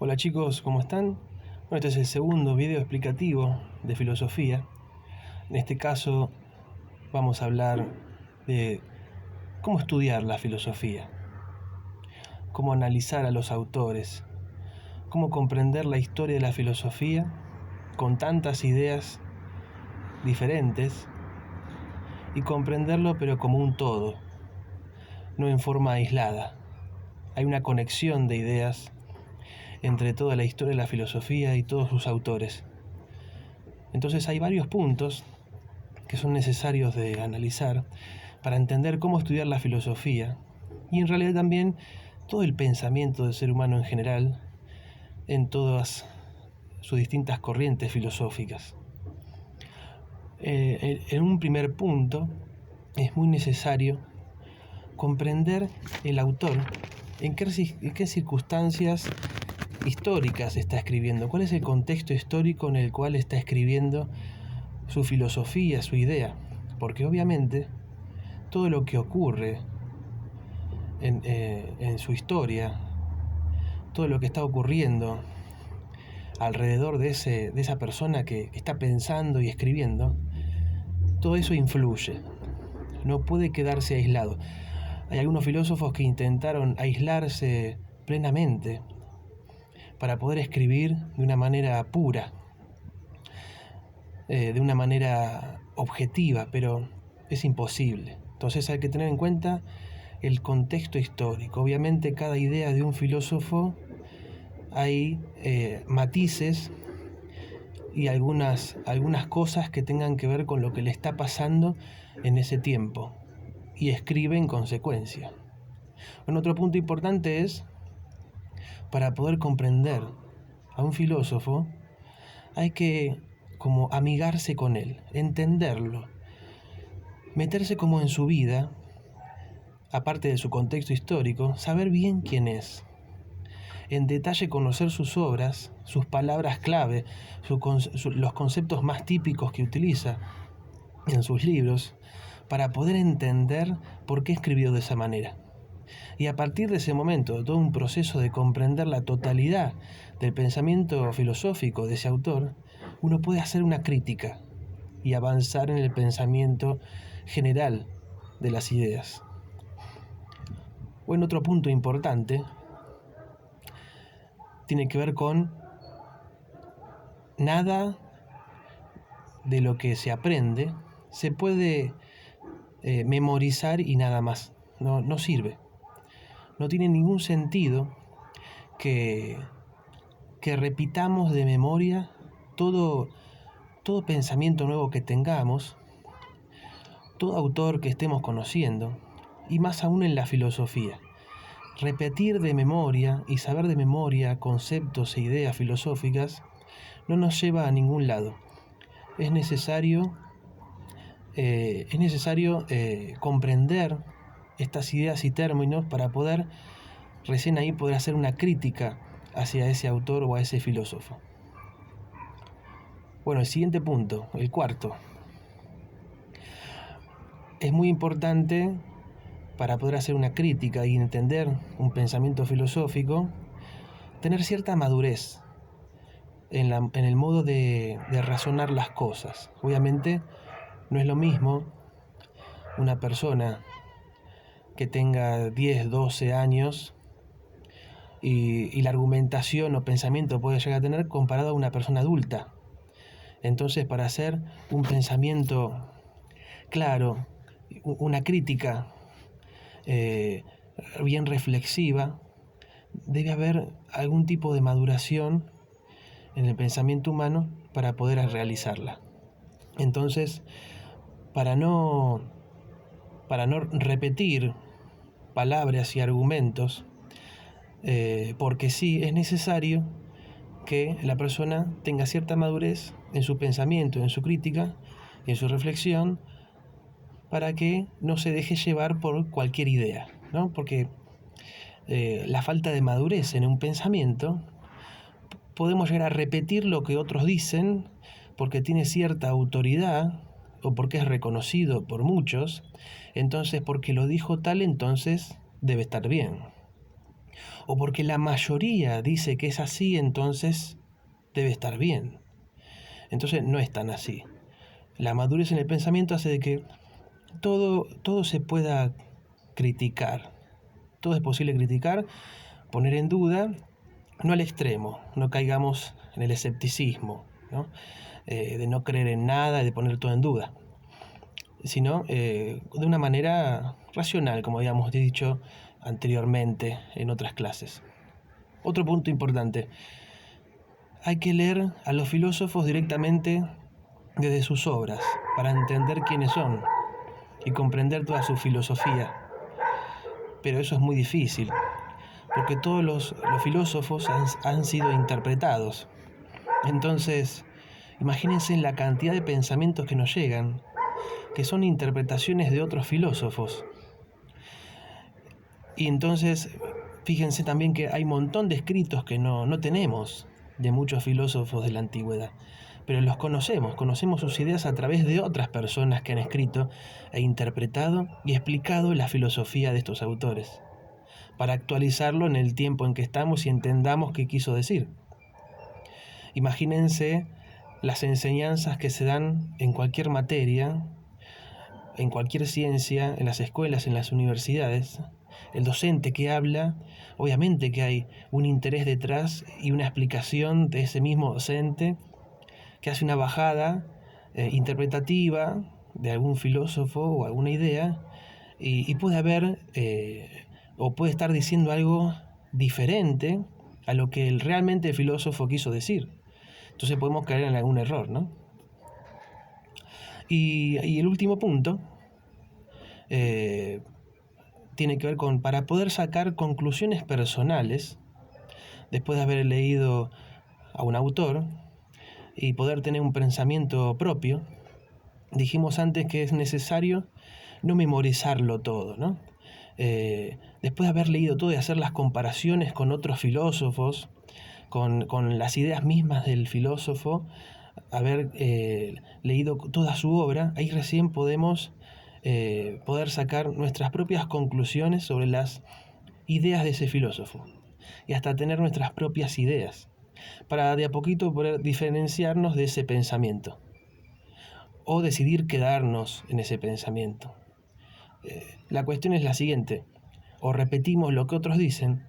Hola chicos, ¿cómo están? Bueno, este es el segundo video explicativo de filosofía. En este caso vamos a hablar de cómo estudiar la filosofía, cómo analizar a los autores, cómo comprender la historia de la filosofía con tantas ideas diferentes y comprenderlo pero como un todo, no en forma aislada. Hay una conexión de ideas entre toda la historia de la filosofía y todos sus autores. Entonces hay varios puntos que son necesarios de analizar para entender cómo estudiar la filosofía y en realidad también todo el pensamiento del ser humano en general en todas sus distintas corrientes filosóficas. En un primer punto es muy necesario comprender el autor en qué circunstancias históricas está escribiendo, cuál es el contexto histórico en el cual está escribiendo su filosofía, su idea, porque obviamente todo lo que ocurre en su historia, todo lo que está ocurriendo alrededor de esa persona que está pensando y escribiendo, todo eso influye, no puede quedarse aislado. Hay algunos filósofos que intentaron aislarse plenamente para poder escribir de una manera pura, de una manera objetiva, pero es imposible. Entonces hay que tener en cuenta el contexto histórico. Obviamente cada idea de un filósofo hay matices y algunas cosas que tengan que ver con lo que le está pasando en ese tiempo y escribe en consecuencia. Un otro punto importante es, para poder comprender a un filósofo, hay que como amigarse con él, entenderlo, meterse como en su vida, aparte de su contexto histórico, saber bien quién es, en detalle conocer sus obras, sus palabras clave, los conceptos más típicos que utiliza en sus libros, para poder entender por qué escribió de esa manera. Y a partir de ese momento, de todo un proceso de comprender la totalidad del pensamiento filosófico de ese autor, uno puede hacer una crítica y avanzar en el pensamiento general de las ideas. Bueno, otro punto importante tiene que ver con nada de lo que se aprende se puede memorizar y nada más. No sirve. No tiene ningún sentido que repitamos de memoria todo pensamiento nuevo que tengamos, todo autor que estemos conociendo, y más aún en la filosofía. Repetir de memoria y saber de memoria conceptos e ideas filosóficas no nos lleva a ningún lado. Es necesario comprender estas ideas y términos para poder, recién ahí, poder hacer una crítica hacia ese autor o a ese filósofo. Bueno, el siguiente punto, el cuarto. Es muy importante para poder hacer una crítica y entender un pensamiento filosófico, tener cierta madurez en el modo de razonar las cosas. Obviamente no es lo mismo una persona que tenga 10, 12 años y la argumentación o pensamiento puede llegar a tener comparado a una persona adulta. Entonces, para hacer un pensamiento claro, una crítica bien reflexiva, debe haber algún tipo de maduración en el pensamiento humano para poder realizarla. Entonces, para no repetir palabras y argumentos, porque sí, es necesario que la persona tenga cierta madurez en su pensamiento, en su crítica, en su reflexión, para que no se deje llevar por cualquier idea, ¿no? Porque la falta de madurez en un pensamiento, podemos llegar a repetir lo que otros dicen porque tiene cierta autoridad o porque es reconocido por muchos, entonces porque lo dijo tal, entonces debe estar bien. o porque la mayoría dice que es así, entonces debe estar bien. Entonces no es tan así. La madurez en el pensamiento hace de que todo se pueda criticar. Todo es posible criticar, poner en duda, no al extremo, no caigamos en el escepticismo, ¿no? De no creer en nada y de poner todo en duda, sino de una manera racional, como habíamos dicho anteriormente en otras clases. Otro punto importante, hay que leer a los filósofos directamente desde sus obras para entender quiénes son y comprender toda su filosofía. Pero eso es muy difícil, porque todos los filósofos han sido interpretados. Entonces, imagínense la cantidad de pensamientos que nos llegan, que son interpretaciones de otros filósofos. Y entonces, fíjense también que hay un montón de escritos que no tenemos de muchos filósofos de la antigüedad, pero los conocemos sus ideas a través de otras personas que han escrito e interpretado y explicado la filosofía de estos autores, para actualizarlo en el tiempo en que estamos y entendamos qué quiso decir. Imagínense las enseñanzas que se dan en cualquier materia, en cualquier ciencia, en las escuelas, en las universidades. El docente que habla, obviamente que hay un interés detrás y una explicación de ese mismo docente que hace una bajada interpretativa de algún filósofo o alguna idea y puede haber o puede estar diciendo algo diferente a lo que realmente el filósofo quiso decir. Entonces podemos caer en algún error, ¿no? Y el último punto tiene que ver con, para poder sacar conclusiones personales, después de haber leído a un autor y poder tener un pensamiento propio, dijimos antes que es necesario no memorizarlo todo, ¿no? Después de haber leído todo y hacer las comparaciones con otros filósofos, con las ideas mismas del filósofo, haber leído toda su obra, ahí recién podemos poder sacar nuestras propias conclusiones sobre las ideas de ese filósofo y hasta tener nuestras propias ideas para de a poquito poder diferenciarnos de ese pensamiento o decidir quedarnos en ese pensamiento. La cuestión es la siguiente: o repetimos lo que otros dicen,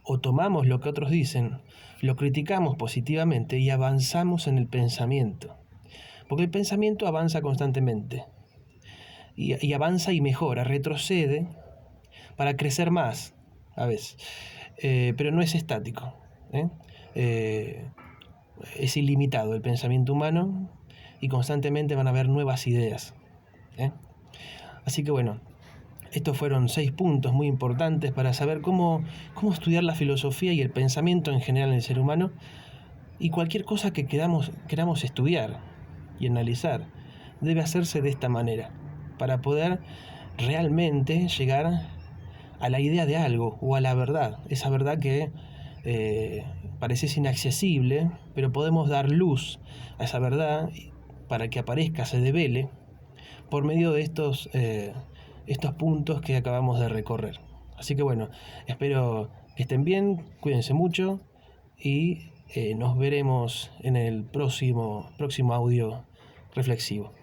o tomamos lo que otros dicen, lo criticamos positivamente y avanzamos en el pensamiento. Porque el pensamiento avanza constantemente. Y avanza y mejora, retrocede para crecer más, a veces. Pero no es estático. Es ilimitado el pensamiento humano y constantemente van a haber nuevas ideas. Así que bueno, estos fueron 6 puntos muy importantes para saber cómo estudiar la filosofía y el pensamiento en general en el ser humano, y cualquier cosa que queramos estudiar y analizar debe hacerse de esta manera para poder realmente llegar a la idea de algo o a la verdad, esa verdad que parece inaccesible, pero podemos dar luz a esa verdad para que aparezca, se devele por medio de estos puntos que acabamos de recorrer. Así que bueno, espero que estén bien, cuídense mucho y nos veremos en el próximo audio reflexivo.